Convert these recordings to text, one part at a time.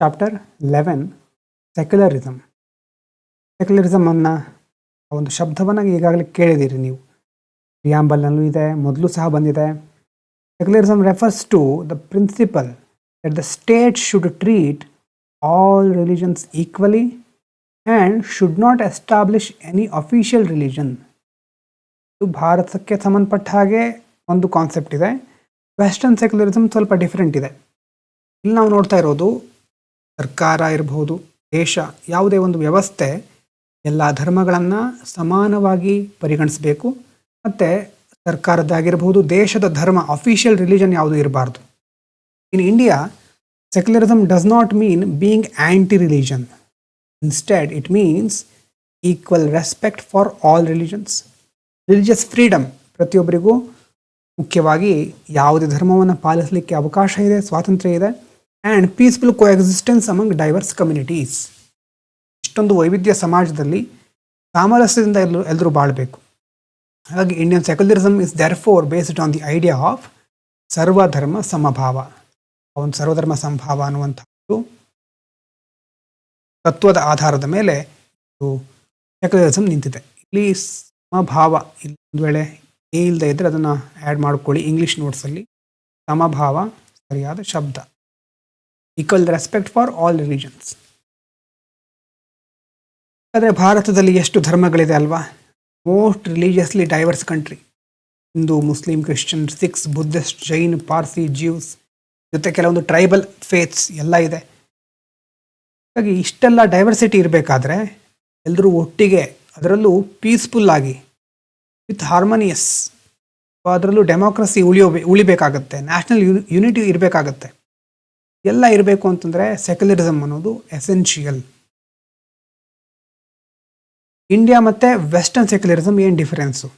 Chapter 11 secularism. Secularism ಅನ್ನ ಒಂದು ಶಬ್ದವನ್ನು ಈಗಾಗಲೇ ಕೇಳಿದ್ದೀರಿ ನೀವು. ಪ್ರಿಯಾಂಬಲ್ನಲ್ಲೂ ಇದೆ, ಮೊದಲು ಸಹ ಬಂದಿದೆ. Secularism refers to the principle that the state should treat all religions equally and should not establish any official religion. ಇದು ಭಾರತಕ್ಕೆ ಸಂಬಂಧಪಟ್ಟ ಹಾಗೆ ಒಂದು ಕಾನ್ಸೆಪ್ಟ್ ಇದೆ. ವೆಸ್ಟರ್ನ್ ಸೆಕ್ಯುಲರಿಸಮ್ ಸ್ವಲ್ಪ ಡಿಫ್ರೆಂಟ್ ಇದೆ. ಇಲ್ಲಿ ನಾವು ನೋಡ್ತಾ ಇರೋದು ಸರ್ಕಾರ ಇರಬಹುದು, ದೇಶ, ಯಾವುದೇ ಒಂದು ವ್ಯವಸ್ಥೆ ಎಲ್ಲ ಧರ್ಮಗಳನ್ನು ಸಮಾನವಾಗಿ ಪರಿಗಣಿಸಬೇಕು. ಮತ್ತು ಸರ್ಕಾರದ್ದಾಗಿರ್ಬೋದು, ದೇಶದ ಧರ್ಮ, ಅಫಿಷಿಯಲ್ ರಿಲಿಜನ್ ಯಾವುದು ಇರಬಾರ್ದು. In India, secularism does not mean being anti religion. Instead it means equal respect for all religions. Religious freedom, ಪ್ರತಿಯೊಬ್ಬರಿಗೂ ಮುಖ್ಯವಾಗಿ ಯಾವುದೇ ಧರ್ಮವನ್ನು ಪಾಲಿಸಲಿಕ್ಕೆ ಅವಕಾಶ ಇದೆ, ಸ್ವಾತಂತ್ರ್ಯ ಇದೆ. And peaceful coexistence among diverse communities. ಇಷ್ಟೊಂದು ವೈವಿಧ್ಯ ಸಮಾಜದಲ್ಲಿ ಸಾಮರಸ್ಯದಿಂದ ಎಲ್ಲರೂ ಬಾಳಬೇಕು. ಹಾಗಾಗಿ Indian secularism is therefore based on the idea of Sarvadharma Samabhava. ಒಂದು ಸರ್ವಧರ್ಮ ಸಮಭಾವ ಅನ್ನುವಂಥದ್ದು ತತ್ವದ ಆಧಾರದ ಮೇಲೆ ಸೆಕ್ಯುಲರಿಸಮ್ ನಿಂತಿದೆ. ಇಲ್ಲಿ ಸಮಭಾವ, ಇಲ್ಲಿ ಒಂದು ವೇಳೆ ಇಲ್ಲದೆ ಇದ್ದರೆ ಅದನ್ನು ಆ್ಯಡ್ ಮಾಡ್ಕೊಳ್ಳಿ. ಇಂಗ್ಲೀಷ್ ನೋಟ್ಸಲ್ಲಿ ಸಮಭಾವ ಸರಿಯಾದ ಶಬ್ದ. Equal respect for all religions. ಆದರೆ ಭಾರತದಲ್ಲಿ ಎಷ್ಟು ಧರ್ಮಗಳಿದೆ ಅಲ್ವಾ? Most religiously diverse country. Hindu, Muslim, Christian, Sikhs, Buddhist, Jain, Parsi, Jews, ಜೊತೆ ಕೆಲವೊಂದು ಟ್ರೈಬಲ್ ಫೇತ್ಸ್ ಎಲ್ಲ ಇದೆ. ಹಾಗಾಗಿ ಇಷ್ಟೆಲ್ಲ ಡೈವರ್ಸಿಟಿ ಇರಬೇಕಾದ್ರೆ ಎಲ್ಲರೂ ಒಟ್ಟಿಗೆ, ಅದರಲ್ಲೂ ಪೀಸ್ಫುಲ್ ಆಗಿ, ವಿತ್ ಹಾರ್ಮೋನಿಯಸ್, ಅದರಲ್ಲೂ ಡೆಮೋಕ್ರಸಿ ಉಳಿಬೇಕಾಗತ್ತೆ, ನ್ಯಾಷನಲ್ ಯೂನಿಟಿ ಇರಬೇಕಾಗತ್ತೆ. ಎಲ್ಲ ಇರಬೇಕು ಅಂತಂದರೆ ಸೆಕ್ಯುಲರಿಸಮ್ ಅನ್ನೋದು ಎಸೆನ್ಷಿಯಲ್. ಇಂಡಿಯಾ ಮತ್ತು ವೆಸ್ಟರ್ನ್ ಸೆಕ್ಯುಲರಿಸಮ್ ಏನು difference?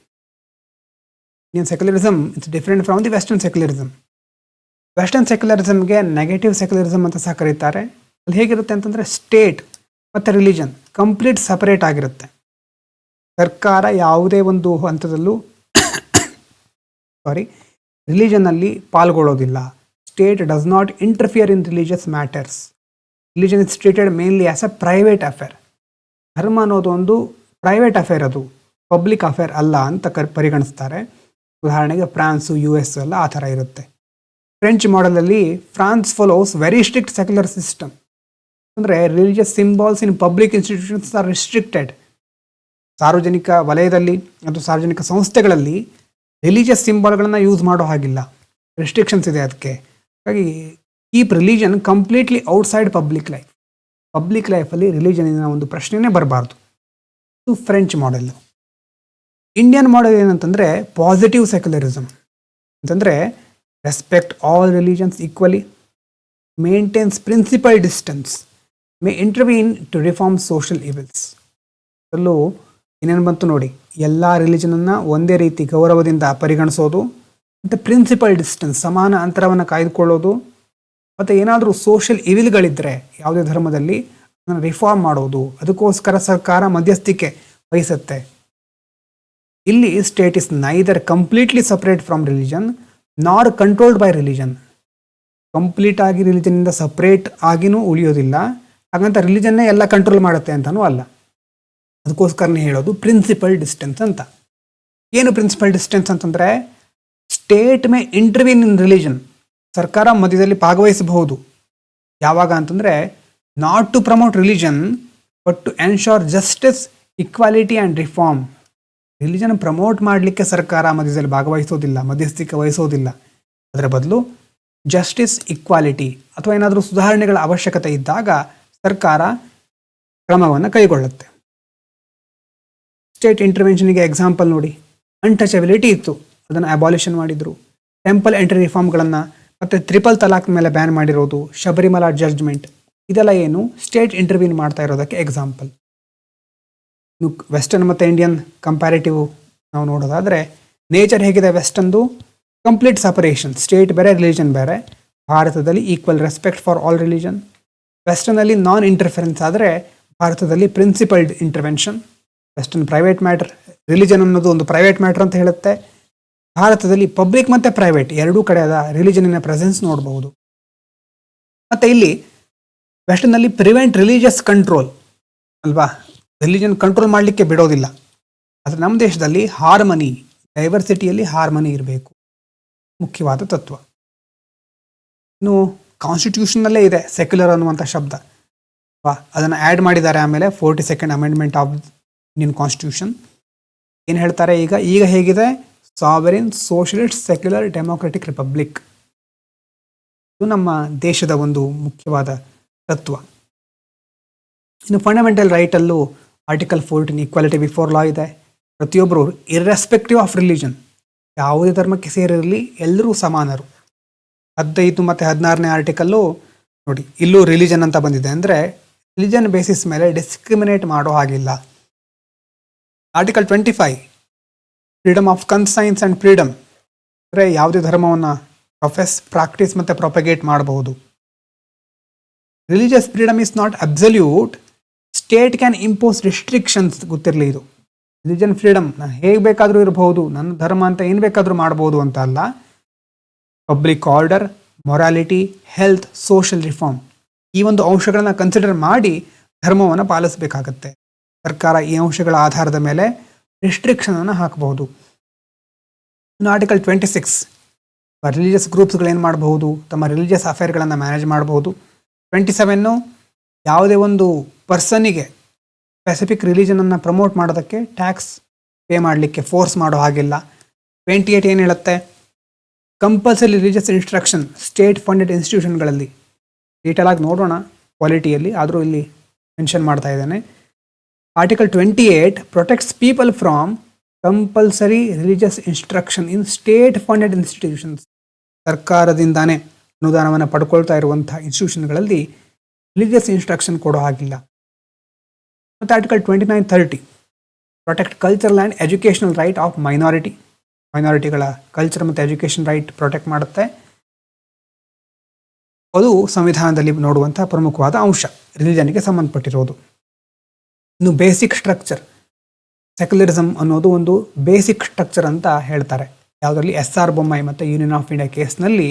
Indian secularism it's different from the western secularism. Western ಸೆಕ್ಯುಲರಿಸಮ್ಗೆ ನೆಗೆಟಿವ್ ಸೆಕ್ಯುಲರಿಸಮ್ ಅಂತ ಸಹ ಕರೀತಾರೆ. ಅಲ್ಲಿ ಹೇಗಿರುತ್ತೆ ಅಂತಂದರೆ ಸ್ಟೇಟ್ ಮತ್ತು ರಿಲಿಜನ್ ಕಂಪ್ಲೀಟ್ ಸಪರೇಟ್ ಆಗಿರುತ್ತೆ. ಸರ್ಕಾರ ಯಾವುದೇ ಒಂದು ಹಂತದಲ್ಲೂ ರಿಲಿಜನ್ನಲ್ಲಿ ಪಾಲ್ಗೊಳ್ಳೋದಿಲ್ಲ. State does not interfere in religious matters. Religion is treated mainly as a private affair. ಧರ್ಮ ಅನ್ನೋದು ಒಂದು ಪ್ರೈವೇಟ್ ಅಫೇರ್, ಅದು ಪಬ್ಲಿಕ್ ಅಫೇರ್ ಅಲ್ಲ ಅಂತ ಪರಿಗಣಿಸ್ತಾರೆ. ಉದಾಹರಣೆಗೆ ಫ್ರಾನ್ಸು, US ಎಲ್ಲ ಆ ಥರ ಇರುತ್ತೆ. ಫ್ರೆಂಚ್ ಮಾಡೆಲಲ್ಲಿ France follows very strict secular system. ಅಂದರೆ religious symbols in public institutions are restricted. ಸಾರ್ವಜನಿಕ ವಲಯದಲ್ಲಿ ಮತ್ತು ಸಾರ್ವಜನಿಕ ಸಂಸ್ಥೆಗಳಲ್ಲಿ ರಿಲಿಜಿಯಸ್ ಸಿಂಬಾಲ್ಗಳನ್ನು ಯೂಸ್ ಮಾಡೋ ಹಾಗಿಲ್ಲ, ರೆಸ್ಟ್ರಿಕ್ಷನ್ಸ್ ಇದೆ ಅದಕ್ಕೆ. ಹಾಗಾಗಿ keep religion completely outside public life. Public ಲೈಫಲ್ಲಿ ರಿಲಿಜನಿನ ಒಂದು ಪ್ರಶ್ನೆನೇ ಬರಬಾರ್ದು. ಇದು ಫ್ರೆಂಚ್ ಮಾಡೆಲ್. ಇಂಡಿಯನ್ ಮಾಡೆಲ್ ಏನಂತಂದರೆ ಪಾಸಿಟಿವ್ ಸೆಕ್ಯುಲರಿಸಮ್ ಅಂತಂದರೆ respect all religions equally, maintains principle distance, may intervene to reform social evils. ಅದರಲ್ಲೂ ಏನೇನು ಬಂತು ನೋಡಿ, ಎಲ್ಲ ರಿಲಿಜನನ್ನು ಒಂದೇ ರೀತಿ ಗೌರವದಿಂದ ಪರಿಗಣಿಸೋದು, ಮತ್ತು ಪ್ರಿನ್ಸಿಪಲ್ ಡಿಸ್ಟೆನ್ಸ್, ಸಮಾನ ಅಂತರವನ್ನು ಕಾಯ್ದುಕೊಳ್ಳೋದು, ಮತ್ತು ಏನಾದರೂ ಸೋಷಿಯಲ್ ಇವಿಲ್ಗಳಿದ್ದರೆ ಯಾವುದೇ ಧರ್ಮದಲ್ಲಿ ಅದನ್ನು ರಿಫಾರ್ಮ್ ಮಾಡೋದು. ಅದಕ್ಕೋಸ್ಕರ ಸರ್ಕಾರ ಮಧ್ಯಸ್ಥಿಕೆ ವಹಿಸುತ್ತೆ. ಇಲ್ಲಿ state is neither completely separate from religion ನಾರ್ ಕಂಟ್ರೋಲ್ಡ್ ಬೈ ರಿಲಿಜನ್. ಕಂಪ್ಲೀಟ್ ಆಗಿ ರಿಲಿಜನ್ನಿಂದ ಸಪ್ರೇಟ್ ಆಗಿನೂ ಉಳಿಯೋದಿಲ್ಲ, ಹಾಗಂತ ರಿಲಿಜನ್ನೇ ಎಲ್ಲ ಕಂಟ್ರೋಲ್ ಮಾಡುತ್ತೆ ಅಂತಲೂ ಅಲ್ಲ. ಅದಕ್ಕೋಸ್ಕರನೇ ಹೇಳೋದು ಪ್ರಿನ್ಸಿಪಲ್ ಡಿಸ್ಟೆನ್ಸ್ ಅಂತ. ಏನು ಪ್ರಿನ್ಸಿಪಲ್ ಡಿಸ್ಟೆನ್ಸ್ ಅಂತಂದರೆ state may intervene in religion. ಸರ್ಕಾರ ಮಧ್ಯದಲ್ಲಿ ಭಾಗವಹಿಸಬಹುದು. ಯಾವಾಗ ಅಂತಂದರೆ not to promote religion but to ensure justice, equality and reform. Religion promote ಮಾಡಲಿಕ್ಕೆ ಸರ್ಕಾರ ಮಧ್ಯದಲ್ಲಿ ಭಾಗವಹಿಸೋದಿಲ್ಲ, ಮಧ್ಯಸ್ಥಿಕೆ ವಹಿಸೋದಿಲ್ಲ. ಅದರ ಬದಲು ಜಸ್ಟಿಸ್, ಇಕ್ವಾಲಿಟಿ ಅಥವಾ ಏನಾದರೂ ಸುಧಾರಣೆಗಳ ಅವಶ್ಯಕತೆ ಇದ್ದಾಗ ಸರ್ಕಾರ ಕ್ರಮವನ್ನು ಕೈಗೊಳ್ಳುತ್ತೆ. ಸ್ಟೇಟ್ ಇಂಟರ್ವೆನ್ಷನ್ಗೆ ಎಕ್ಸಾಂಪಲ್ ನೋಡಿ, ಅನ್ಟಚಬಿಲಿಟಿ ಇತ್ತು, ಅದನ್ನು ಅಬಾಲಿಷನ್ ಮಾಡಿದರು. ಟೆಂಪಲ್ ಎಂಟ್ರಿ ರಿಫಾರ್ಮ್ಗಳನ್ನು ಮತ್ತು ಟ್ರಿಪಲ್ ತಲಾಕ್ ಮೇಲೆ ಬ್ಯಾನ್ ಮಾಡಿರೋದು, ಶಬರಿಮಲಾ ಜಡ್ಜ್ಮೆಂಟ್, ಇದೆಲ್ಲ ಏನು ಸ್ಟೇಟ್ ಇಂಟರ್ವ್ಯೂನ್ ಮಾಡ್ತಾ ಇರೋದಕ್ಕೆ ಎಕ್ಸಾಂಪಲ್. ಇನ್ನು ವೆಸ್ಟರ್ನ್ ಮತ್ತು ಇಂಡಿಯನ್ ಕಂಪ್ಯಾರಿಟಿವ್ ನಾವು ನೋಡೋದಾದರೆ ನೇಚರ್ ಹೇಗಿದೆ ವೆಸ್ಟರ್ನ್ದು? ಕಂಪ್ಲೀಟ್ ಸಪರೇಷನ್, ಸ್ಟೇಟ್ ಬೇರೆ ರಿಲಿಜನ್ ಬೇರೆ. ಭಾರತದಲ್ಲಿ equal respect for all religion. ವೆಸ್ಟರ್ನಲ್ಲಿ ನಾನ್ ಇಂಟರ್ಫರೆನ್ಸ್, ಆದರೆ ಭಾರತದಲ್ಲಿ principled intervention. Western private matter, religion ಅನ್ನೋದು ಒಂದು ಪ್ರೈವೇಟ್ ಮ್ಯಾಟರ್ ಅಂತ ಹೇಳುತ್ತೆ. ಭಾರತದಲ್ಲಿ ಪಬ್ಲಿಕ್ ಮತ್ತು ಪ್ರೈವೇಟ್ ಎರಡೂ ಕಡೆಯಾದ ರಿಲಿಜನಿನ ಪ್ರೆಸೆನ್ಸ್ ನೋಡಬಹುದು. ಮತ್ತು ಇಲ್ಲಿ ವೆಸ್ಟರ್ನಲ್ಲಿ ಪ್ರಿವೆಂಟ್ ರಿಲಿಜಿಯಸ್ ಕಂಟ್ರೋಲ್ ಅಲ್ವಾ, ರಿಲಿಜನ್ ಕಂಟ್ರೋಲ್ ಮಾಡಲಿಕ್ಕೆ ಬಿಡೋದಿಲ್ಲ. ಆದರೆ ನಮ್ಮ ದೇಶದಲ್ಲಿ ಹಾರ್ಮನಿ, ಡೈವರ್ಸಿಟಿಯಲ್ಲಿ ಹಾರ್ಮನಿ ಇರಬೇಕು, ಮುಖ್ಯವಾದ ತತ್ವ. ಇನ್ನು ಕಾನ್ಸ್ಟಿಟ್ಯೂಷನ್ನಲ್ಲೇ ಇದೆ ಸೆಕ್ಯುಲರ್ ಅನ್ನುವಂಥ ಶಬ್ದ, ಅದನ್ನು ಆ್ಯಡ್ ಮಾಡಿದ್ದಾರೆ ಆಮೇಲೆ 42nd amendment of Indian constitution. ಏನು ಹೇಳ್ತಾರೆ ಈಗ ಹೇಗಿದೆ, sovereign socialist secular democratic republic. ಇದು ನಮ್ಮ ದೇಶದ ಒಂದು ಮುಖ್ಯವಾದ ತತ್ವ. ಇನ್ನು ಫಂಡಮೆಂಟಲ್ ರೈಟಲ್ಲೂ ಆರ್ಟಿಕಲ್ 14 ಈಕ್ವಾಲಿಟಿ ಬಿಫೋರ್ ಲಾ ಇದೆ. ಪ್ರತಿಯೊಬ್ಬರು ಇರ್ರೆಸ್ಪೆಕ್ಟಿವ್ ಆಫ್ ರಿಲಿಜನ್, ಯಾವುದೇ ಧರ್ಮಕ್ಕೆ ಸೇರಿರಲಿ ಎಲ್ಲರೂ ಸಮಾನರು. 15 ಮತ್ತು 16ನೇ ಆರ್ಟಿಕಲ್ಲು ನೋಡಿ, ಇಲ್ಲೂ ರಿಲಿಜನ್ ಅಂತ ಬಂದಿದೆ, ಅಂದರೆ ರಿಲಿಜನ್ ಬೇಸಿಸ್ ಮೇಲೆ ಡಿಸ್ಕ್ರಿಮಿನೇಟ್ ಮಾಡೋ ಹಾಗಿಲ್ಲ. Article 25 freedom of conscience and freedom, ಅಂದರೆ ಯಾವುದೇ ಧರ್ಮವನ್ನು ಪ್ರಾಕ್ಟೀಸ್ ಮತ್ತು ಪ್ರೊಪಗೇಟ್ ಮಾಡಬಹುದು. Religious freedom is not absolute, state can impose restrictions. ಗೊತ್ತಿರಲಿ ಇದು. ರಿಲಿಜನ್ ಫ್ರೀಡಮ್, ನಾನು ಹೇಗೆ ಬೇಕಾದರೂ ಇರಬಹುದು, ನನ್ನ ಧರ್ಮ ಅಂತ ಏನು ಬೇಕಾದರೂ ಮಾಡ್ಬೋದು ಅಂತ ಅಲ್ಲ. Public order, morality, health, social reform, ಈ ಒಂದು ಅಂಶಗಳನ್ನು ಕನ್ಸಿಡರ್ ಮಾಡಿ ಧರ್ಮವನ್ನು ಪಾಲಿಸಬೇಕಾಗತ್ತೆ. ಸರ್ಕಾರ ಈ ಅಂಶಗಳ ಆಧಾರದ ಮೇಲೆ ರಿಸ್ಟ್ರಿಕ್ಷನನ್ನು ಹಾಕಬಹುದು. ಇನ್ನು ಆರ್ಟಿಕಲ್ 26 ರಿಲಿಜಿಯಸ್ ಗ್ರೂಪ್ಸ್ಗಳೇನು ಮಾಡಬಹುದು, ತಮ್ಮ ರಿಲಿಜಿಯಸ್ ಅಫೇರ್ಗಳನ್ನು ಮ್ಯಾನೇಜ್ ಮಾಡಬಹುದು. 27 ಯಾವುದೇ ಒಂದು ಪರ್ಸನಿಗೆ ಸ್ಪೆಸಿಫಿಕ್ ರಿಲಿಜನನ್ನು ಪ್ರಮೋಟ್ ಮಾಡೋದಕ್ಕೆ ಟ್ಯಾಕ್ಸ್ ಪೇ ಮಾಡಲಿಕ್ಕೆ ಫೋರ್ಸ್ ಮಾಡೋ ಹಾಗಿಲ್ಲ. 28 ಏನು ಹೇಳುತ್ತೆ, compulsory religious instruction state funded ಇನ್ಸ್ಟಿಟ್ಯೂಷನ್ಗಳಲ್ಲಿ. ಡೀಟೇಲ್ ಆಗಿ ನೋಡೋಣ ಕ್ವಾಲಿಟಿಯಲ್ಲಿ, ಆದರೂ ಇಲ್ಲಿ ಮೆನ್ಷನ್ ಮಾಡ್ತಾ ಇದ್ದೇನೆ. Article 28 protects people from compulsory religious instruction in state funded institutions. ಸರ್ಕಾರದಿಂದಾನೇ ಅನುದಾನವನ್ನು ಪಡ್ಕೊಳ್ತಾ ಇರುವಂಥ ಇನ್ಸ್ಟಿಟ್ಯೂಷನ್ಗಳಲ್ಲಿ ರಿಲಿಜಿಯಸ್ ಇನ್ಸ್ಟ್ರಕ್ಷನ್ ಕೊಡೋ ಹಾಗಿಲ್ಲ. ಮತ್ತು article 29-30 protect cultural and educational right of ಮೈನಾರಿಟಿಗಳ ಕಲ್ಚರ್ ಮತ್ತು ಎಜುಕೇಷನ್ ರೈಟ್ ಪ್ರೊಟೆಕ್ಟ್ ಮಾಡುತ್ತೆ. ಅದು ಸಂವಿಧಾನದಲ್ಲಿ ನೋಡುವಂಥ ಪ್ರಮುಖವಾದ ಅಂಶ, ರಿಲಿಜನ್ಗೆ ಸಂಬಂಧಪಟ್ಟಿರೋದು. ಇನ್ನು ಬೇಸಿಕ್ ಸ್ಟ್ರಕ್ಚರ್, ಸೆಕ್ಯುಲರಿಸಮ್ ಅನ್ನೋದು ಒಂದು ಬೇಸಿಕ್ ಸ್ಟ್ರಕ್ಚರ್ ಅಂತ ಹೇಳ್ತಾರೆ. ಯಾವುದರಲ್ಲಿ SR ಬೊಮ್ಮಾಯಿ ಮತ್ತು ಯೂನಿಯನ್ ಆಫ್ ಇಂಡಿಯಾ ಕೇಸ್ನಲ್ಲಿ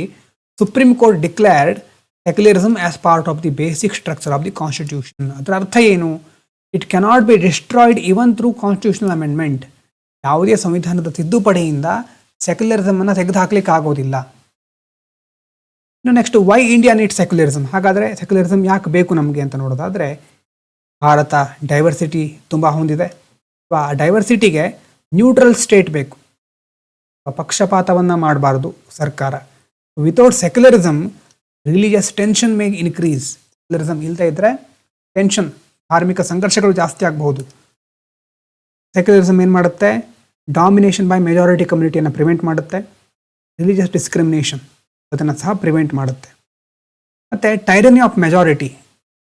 supreme court declared secularism as part of the basic structure of the constitution. ಅದರ ಅರ್ಥ ಏನು, it cannot be destroyed even through constitutional amendment. ಯಾವುದೇ ಸಂವಿಧಾನದ ತಿದ್ದುಪಡಿಯಿಂದ ಸೆಕ್ಯುಲರಿಸಮನ್ನು ತೆಗೆದುಹಾಕ್ಲಿಕ್ಕೆ ಆಗೋದಿಲ್ಲ. ಇನ್ನು next, why India need secularism. ಹಾಗಾದರೆ ಸೆಕ್ಯುಲರಿಸಮ್ ಯಾಕೆ ಬೇಕು ನಮಗೆ ಅಂತ ನೋಡೋದಾದರೆ, ಭಾರತ ಡೈವರ್ಸಿಟಿ ತುಂಬ ಹೊಂದಿದೆ. ಆ ಡೈವರ್ಸಿಟಿಗೆ ನ್ಯೂಟ್ರಲ್ ಸ್ಟೇಟ್ ಬೇಕು, ಪಕ್ಷಪಾತವನ್ನು ಮಾಡಬಾರ್ದು ಸರ್ಕಾರ. Without secularism religious tension May increase. Secularism ಇಲ್ಲದೆ ಇದ್ದರೆ ಟೆನ್ಷನ್, ಧಾರ್ಮಿಕ ಸಂಘರ್ಷಗಳು ಜಾಸ್ತಿ ಆಗಬಹುದು. ಸೆಕ್ಯುಲರಿಸಮ್ ಏನು ಮಾಡುತ್ತೆ, ಡಾಮಿನೇಷನ್ ಬೈ ಮೆಜಾರಿಟಿ ಕಮ್ಯುನಿಟಿಯನ್ನು ಪ್ರಿವೆಂಟ್ ಮಾಡುತ್ತೆ. ರಿಲಿಜಿಯಸ್ ಡಿಸ್ಕ್ರಿಮಿನೇಷನ್ ಅದನ್ನು ಸಹ ಪ್ರಿವೆಂಟ್ ಮಾಡುತ್ತೆ. ಮತ್ತು tyranny of majority.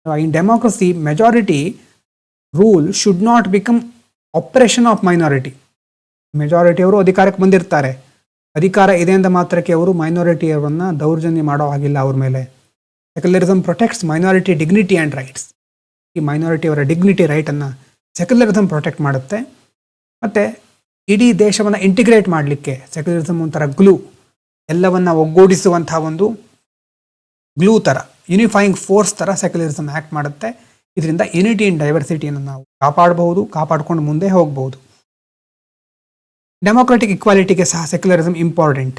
In democracy majority rule should not become oppression of minority. ಮೆಜಾರಿಟಿಯವರು ಅಧಿಕಾರಕ್ಕೆ ಬಂದಿರ್ತಾರೆ, ಅಧಿಕಾರ ಇದೆ ಅಂತ ಮಾತ್ರಕ್ಕೆ ಅವರು ಮೈನಾರಿಟಿಯವರನ್ನು ದೌರ್ಜನ್ಯ ಮಾಡೋ ಹಾಗಿಲ್ಲ ಅವ್ರ ಮೇಲೆ. Secularism protects minority dignity and rights. ಈ ಮೈನಾರಿಟಿಯವರ ಡಿಗ್ನಿಟಿ ರೈಟನ್ನು ಸೆಕ್ಯುಲರಿಸಮ್ ಪ್ರೊಟೆಕ್ಟ್ ಮಾಡುತ್ತೆ. ಮತ್ತು ಇಡೀ ದೇಶವನ್ನು ಇಂಟಿಗ್ರೇಟ್ ಮಾಡಲಿಕ್ಕೆ ಸೆಕ್ಯುಲರಿಸಮ್ ಒಂಥರ ಗ್ಲೂ, ಎಲ್ಲವನ್ನು ಒಗ್ಗೂಡಿಸುವಂಥ ಒಂದು ಗ್ಲೂ ಥರ, ಯುನಿಫೈಯಿಂಗ್ ಫೋರ್ಸ್ ಥರ ಸೆಕ್ಯುಲರಿಸಮ್ ಆ್ಯಕ್ಟ್ ಮಾಡುತ್ತೆ. ಇದರಿಂದ ಯುನಿಟಿ ಇನ್ ಡೈವರ್ಸಿಟಿಯನ್ನು ನಾವು ಕಾಪಾಡ್ಕೊಂಡು ಮುಂದೆ ಹೋಗ್ಬೋದು. ಡೆಮೋಕ್ರೆಟಿಕ್ ಇಕ್ವಾಲಿಟಿಗೆ ಸಹ ಸೆಕ್ಯುಲರಿಸಮ್ ಇಂಪಾರ್ಟೆಂಟ್.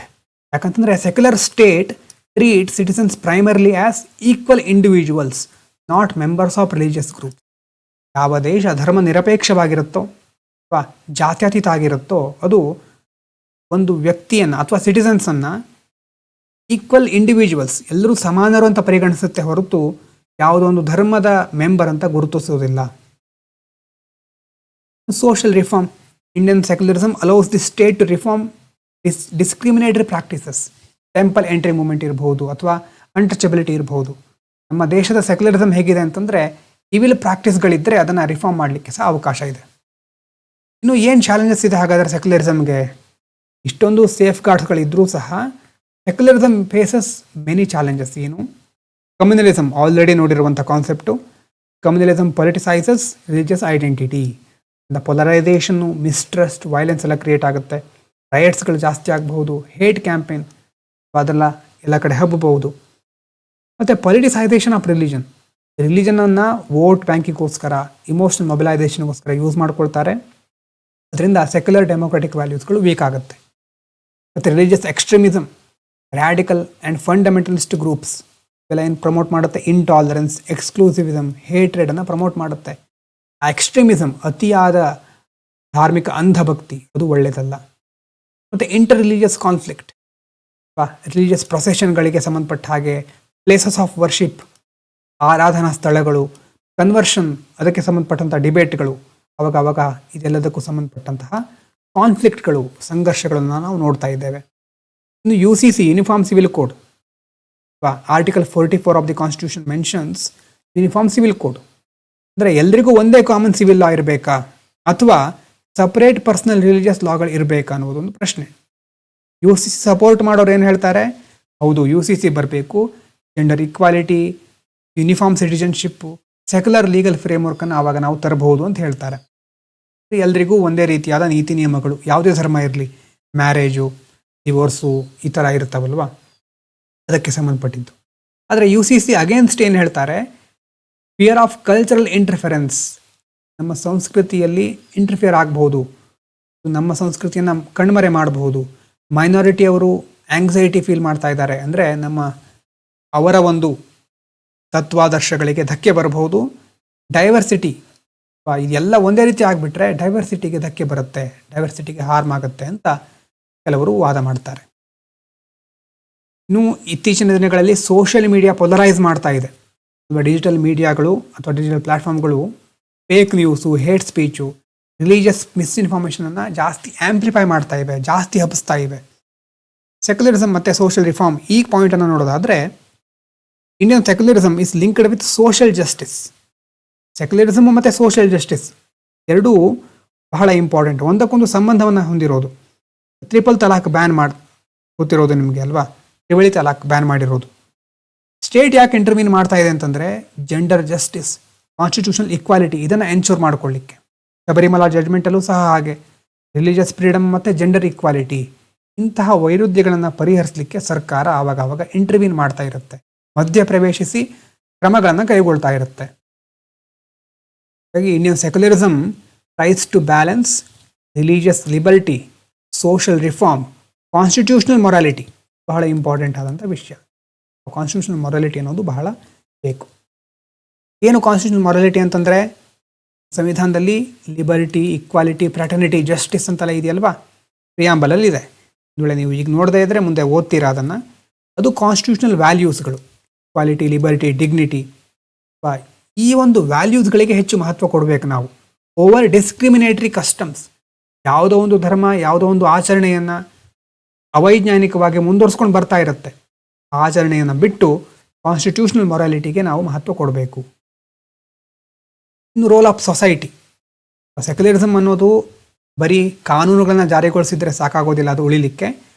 ಯಾಕಂತಂದರೆ secular state treat citizens primarily as equal individuals, not members of religious group. ಯಾವ ದೇಶ ಧರ್ಮ ನಿರಪೇಕ್ಷವಾಗಿರುತ್ತೋ ಅಥವಾ ಜಾತ್ಯತೀತ ಆಗಿರುತ್ತೋ ಅದು ಒಂದು ವ್ಯಕ್ತಿಯನ್ನು ಅಥವಾ ಸಿಟಿಸನ್ಸನ್ನು ಈಕ್ವಲ್ ಇಂಡಿವಿಜುವಲ್ಸ್, ಎಲ್ಲರೂ ಸಮಾನರು ಅಂತ ಪರಿಗಣಿಸುತ್ತೆ ಹೊರತು ಯಾವುದೊಂದು ಧರ್ಮದ ಮೆಂಬರ್ ಅಂತ ಗುರುತಿಸೋದಿಲ್ಲ. Social reform. Indian secularism allows the state to reform discriminatory practices. Temple entry movement ಇರಬಹುದು ಅಥವಾ ಅನ್ಟಚಬಿಲಿಟಿ ಇರಬಹುದು. ನಮ್ಮ ದೇಶದ ಸೆಕ್ಯುಲರಿಸಮ್ ಹೇಗಿದೆ ಅಂತಂದರೆ, ಇವಿಲ್ ಪ್ರಾಕ್ಟೀಸ್ಗಳಿದ್ದರೆ ಅದನ್ನು ರಿಫಾರ್ಮ್ ಮಾಡಲಿಕ್ಕೆ ಸಹ ಅವಕಾಶ ಇದೆ. ಇನ್ನು ಏನು ಚಾಲೆಂಜಸ್ ಇದೆ ಹಾಗಾದರೆ ಸೆಕ್ಯುಲರಿಸಮ್ಗೆ? ಇಷ್ಟೊಂದು ಸೇಫ್ ಗಾರ್ಡ್ಸ್ಗಳಿದ್ದರೂ ಸಹ ಸೆಕ್ಯುಲರಿಸಮ್ ಫೇಸಸ್ ಮೆನಿ ಚಾಲೆಂಜಸ್. ಏನು? ಕಮ್ಯುನಲಿಸಮ್, ಆಲ್ರೆಡಿ ನೋಡಿರುವಂಥ concept. Communalism politicises religious identity. Polarisation, mistrust, violence ಎಲ್ಲ ಕ್ರಿಯೇಟ್ ಆಗುತ್ತೆ. ರೈಟ್ಸ್ಗಳು ಜಾಸ್ತಿ ಆಗಬಹುದು. ಹೇಟ್ ಕ್ಯಾಂಪೇನ್ ಅದೆಲ್ಲ ಎಲ್ಲ ಕಡೆ ಹಬ್ಬಬಹುದು. ಮತ್ತು ಪೊಲಿಟಿಸೈಸೇಷನ್ ಆಫ್ ರಿಲಿಜನ್. ರಿಲಿಜನನ್ನು ವೋಟ್ ಬ್ಯಾಂಕಿಗೋಸ್ಕರ, ಇಮೋಷನಲ್ ಮೊಬಿಲೈಸೇಷನ್ಗೋಸ್ಕರ ಯೂಸ್ ಮಾಡ್ಕೊಳ್ತಾರೆ. ಅದರಿಂದ ಸೆಕ್ಯುಲರ್ ಡೆಮೊಕ್ರೆಟಿಕ್ ವ್ಯಾಲ್ಯೂಸ್ಗಳು ವೀಕ್ ಆಗುತ್ತೆ. ಮತ್ತು religious extremism, radical and fundamentalist groups ಇವೆಲ್ಲ ಏನು ಪ್ರಮೋಟ್ ಮಾಡುತ್ತೆ? ಇಂಟಾಲರೆನ್ಸ್, ಎಕ್ಸ್ಕ್ಲೂಸಿವಿಸಮ್, ಹೇಟ್ರೆಡನ್ನು ಪ್ರಮೋಟ್ ಮಾಡುತ್ತೆ. ಆ ಎಕ್ಸ್ಟ್ರೀಮಿಸಮ್, ಅತಿಯಾದ ಧಾರ್ಮಿಕ ಅಂಧಭಕ್ತಿ, ಅದು ಒಳ್ಳೆಯದಲ್ಲ. ಮತ್ತು ಇಂಟರ್ ರಿಲಿಜಿಯಸ್ ಕಾನ್ಫ್ಲಿಕ್ಟ್, ರಿಲಿಜಿಯಸ್ ಪ್ರೊಸೆಷನ್ಗಳಿಗೆ ಸಂಬಂಧಪಟ್ಟ ಹಾಗೆ, ಪ್ಲೇಸಸ್ ಆಫ್ ವರ್ಷಿಪ್, ಆರಾಧನಾ ಸ್ಥಳಗಳು, ಕನ್ವರ್ಷನ್, ಅದಕ್ಕೆ ಸಂಬಂಧಪಟ್ಟಂಥ ಡಿಬೇಟ್ಗಳು, ಅವಾಗ ಇದೆಲ್ಲದಕ್ಕೂ ಸಂಬಂಧಪಟ್ಟಂತಹ ಕಾನ್ಫ್ಲಿಕ್ಟ್ಗಳು, ಸಂಘರ್ಷಗಳನ್ನು ನಾವು ನೋಡ್ತಾ ಇದ್ದೇವೆ. ಇನ್ನು UCC, uniform civil code, article 44 of the constitution mentions uniform civil code. ಅಂದರೆ ಎಲ್ರಿಗೂ ಒಂದೇ ಕಾಮನ್ ಸಿವಿಲ್ ಲಾ ಇರಬೇಕಾ, ಅಥವಾ ಸಪ್ರೇಟ್ ಪರ್ಸನಲ್ ರಿಲಿಜಿಯಸ್ ಲಾಗಳು ಇರಬೇಕಾ ಅನ್ನೋದೊಂದು ಪ್ರಶ್ನೆ. UCC ಸಪೋರ್ಟ್ ಮಾಡೋರು ಏನು ಹೇಳ್ತಾರೆ? ಹೌದು, UCC ಬರಬೇಕು, gender equality, uniform citizenship, secular legal ಫ್ರೇಮ್ವರ್ಕನ್ನು ಆವಾಗ ನಾವು ತರಬಹುದು ಅಂತ ಹೇಳ್ತಾರೆ. ಎಲ್ರಿಗೂ ಒಂದೇ ರೀತಿಯಾದ ನೀತಿ ನಿಯಮಗಳು, ಯಾವುದೇ ಧರ್ಮ ಇರಲಿ, ಮ್ಯಾರೇಜು, ಡಿವೋರ್ಸು, ಈ ಥರ ಇರ್ತಾವಲ್ವ, ಅದಕ್ಕೆ ಸಂಬಂಧಪಟ್ಟಿದ್ದು. ಆದರೆ UCC ಅಗೇನ್ಸ್ಟ್ ಏನು ಹೇಳ್ತಾರೆ? ಫಿಯರ್ ಆಫ್ ಕಲ್ಚರಲ್ ಇಂಟರ್ಫರೆನ್ಸ್, ನಮ್ಮ ಸಂಸ್ಕೃತಿಯಲ್ಲಿ ಇಂಟರ್ಫಿಯರ್ ಆಗಬಹುದು, ನಮ್ಮ ಸಂಸ್ಕೃತಿಯನ್ನು ಕಣ್ಮರೆ ಮಾಡಬಹುದು. ಮೈನಾರಿಟಿಯವರು ಆಂಗ್ಸೈಟಿ ಫೀಲ್ ಮಾಡ್ತಾ ಇದ್ದಾರೆ ಅಂದರೆ ಅವರ ಒಂದು ತತ್ವಾದರ್ಶಗಳಿಗೆ ಧಕ್ಕೆ ಬರಬಹುದು. ಡೈವರ್ಸಿಟಿ, ಇದೆಲ್ಲ ಒಂದೇ ರೀತಿ ಆಗಿಬಿಟ್ರೆ ಡೈವರ್ಸಿಟಿಗೆ ಧಕ್ಕೆ ಬರುತ್ತೆ, ಡೈವರ್ಸಿಟಿಗೆ ಹಾರ್ಮ್ ಆಗುತ್ತೆ ಅಂತ ಕೆಲವರು ವಾದ ಮಾಡ್ತಾರೆ. ಇನ್ನು ಇತ್ತೀಚಿನ ದಿನಗಳಲ್ಲಿ ಸೋಷಿಯಲ್ ಮೀಡಿಯಾ ಪೊಲರೈಸ್ ಮಾಡ್ತಾ ಇದೆ. ಡಿಜಿಟಲ್ ಮೀಡಿಯಾಗಳು ಅಥವಾ ಡಿಜಿಟಲ್ ಪ್ಲಾಟ್ಫಾರ್ಮ್ಗಳು fake news, hate speech, religious ಮಿಸ್ಇನ್ಫಾರ್ಮೇಷನನ್ನು ಜಾಸ್ತಿ ಆ್ಯಂಪ್ಲಿಫೈ ಮಾಡ್ತಾ ಇವೆ, ಜಾಸ್ತಿ ಹಬ್ಬಿಸ್ತಾ ಇವೆ. ಸೆಕ್ಯುಲರಿಸಮ್ ಮತ್ತು ಸೋಷಿಯಲ್ ರಿಫಾರ್ಮ್, ಈ ಪಾಯಿಂಟನ್ನು ನೋಡೋದಾದರೆ, Indian secularism is linked with social justice. Secularism ಮತ್ತು ಸೋಷಿಯಲ್ ಜಸ್ಟಿಸ್ ಎರಡೂ ಬಹಳ ಇಂಪಾರ್ಟೆಂಟ್, ಒಂದಕ್ಕೊಂದು ಸಂಬಂಧವನ್ನು ಹೊಂದಿರೋದು. ಟ್ರಿಪಲ್ ತಲಾಕ್ ಬ್ಯಾನ್ ಗೊತ್ತಿರೋದು ನಿಮಗೆ ಅಲ್ವಾ, ತ್ರಿವಳಿ ತಲಾಕ್ ಬ್ಯಾನ್ ಮಾಡಿರೋದು. ಸ್ಟೇಟ್ ಯಾಕೆ ಇಂಟರ್ವ್ಯೂನ್ ಮಾಡ್ತಾ ಇದೆ ಅಂತಂದರೆ, ಜೆಂಡರ್ ಜಸ್ಟಿಸ್, ಕಾನ್ಸ್ಟಿಟ್ಯೂಷನಲ್ ಈಕ್ವಾಲಿಟಿ, ಇದನ್ನು ಎನ್ಶೂರ್ ಮಾಡ್ಕೊಳ್ಳಿಕ್ಕೆ. ಶಬರಿಮಲಾ ಜಡ್ಜ್ಮೆಂಟಲ್ಲೂ ಸಹ ಹಾಗೆ ರಿಲಿಜಿಯಸ್ ಫ್ರೀಡಮ್ ಮತ್ತು ಜೆಂಡರ್ ಈಕ್ವಾಲಿಟಿ, ಇಂತಹ ವೈರುಧ್ಯಗಳನ್ನು ಪರಿಹರಿಸಲಿಕ್ಕೆ ಸರ್ಕಾರ ಆವಾಗ ಇಂಟರ್ವ್ಯೂನ್ ಮಾಡ್ತಾ ಇರುತ್ತೆ, ಮಧ್ಯ ಪ್ರವೇಶಿಸಿ ಕ್ರಮಗಳನ್ನು ಕೈಗೊಳ್ತಾ ಇರುತ್ತೆ. ಹಾಗಾಗಿ Indian secularism tries to balance religious liberty, social reform, constitutional morality, ಬಹಳ ಇಂಪಾರ್ಟೆಂಟ್ ಆದಂಥ ವಿಷಯ. ಕಾನ್ಸ್ಟಿಟ್ಯೂಷನಲ್ ಮೊರಾಲಿಟಿ ಅನ್ನೋದು ಬಹಳ ಬೇಕು. ಏನು ಕಾನ್ಸ್ಟಿಟ್ಯೂಷನಲ್ ಮೊರಾಲಿಟಿ ಅಂತಂದರೆ, ಸಂವಿಧಾನದಲ್ಲಿ ಲಿಬರ್ಟಿ, ಈಕ್ವಾಲಿಟಿ, ಫ್ರ್ಯಾಟರ್ನಿಟಿ, ಜಸ್ಟಿಸ್ ಅಂತೆಲ್ಲ ಇದೆಯಲ್ವಾ, ಪ್ರಿಯಾಂಬಲಲ್ಲಿ ಇದೆ. ಇವುಗಳ ನೀವು ಈಗ ನೋಡದೇ ಇದ್ದರೆ ಮುಂದೆ ಓದ್ತೀರಾ ಅದನ್ನು. ಅದು ಕಾನ್ಸ್ಟಿಟ್ಯೂಷನಲ್ ವ್ಯಾಲ್ಯೂಸ್ಗಳು, ಈಕ್ವಾಲಿಟಿ, ಲಿಬರ್ಟಿ, ಡಿಗ್ನಿಟಿ. ಈ ಒಂದು ವ್ಯಾಲ್ಯೂಸ್ಗಳಿಗೆ ಹೆಚ್ಚು ಮಹತ್ವ ಕೊಡಬೇಕು ನಾವು. ಓವರ್ ಡಿಸ್ಕ್ರಿಮಿನೇಟರಿ ಕಸ್ಟಮ್ಸ್, ಯಾವುದೋ ಒಂದು ಧರ್ಮ, ಯಾವುದೋ ಒಂದು ಆಚರಣೆಯನ್ನು ಅವೈಜ್ಞಾನಿಕವಾಗಿ ಮುಂದುವರ್ಸ್ಕೊಂಡು ಬರ್ತಾ ಇರುತ್ತೆ, ಆಚರಣೆಯನ್ನು ಬಿಟ್ಟು ಕಾನ್ಸ್ಟಿಟ್ಯೂಷನಲ್ ಮೊರಾಲಿಟಿಗೆ ನಾವು ಮಹತ್ವ ಕೊಡಬೇಕು. ಇನ್ನು ರೋಲ್ ಆಫ್ ಸೊಸೈಟಿ, ಸೆಕ್ಯುಲರಿಸಮ್ ಅನ್ನೋದು ಬರೀ ಕಾನೂನುಗಳನ್ನು ಜಾರಿಗೊಳಿಸಿದರೆ ಸಾಕಾಗೋದಿಲ್ಲ, ಅದು ಉಳಿಲಿಕ್ಕೆ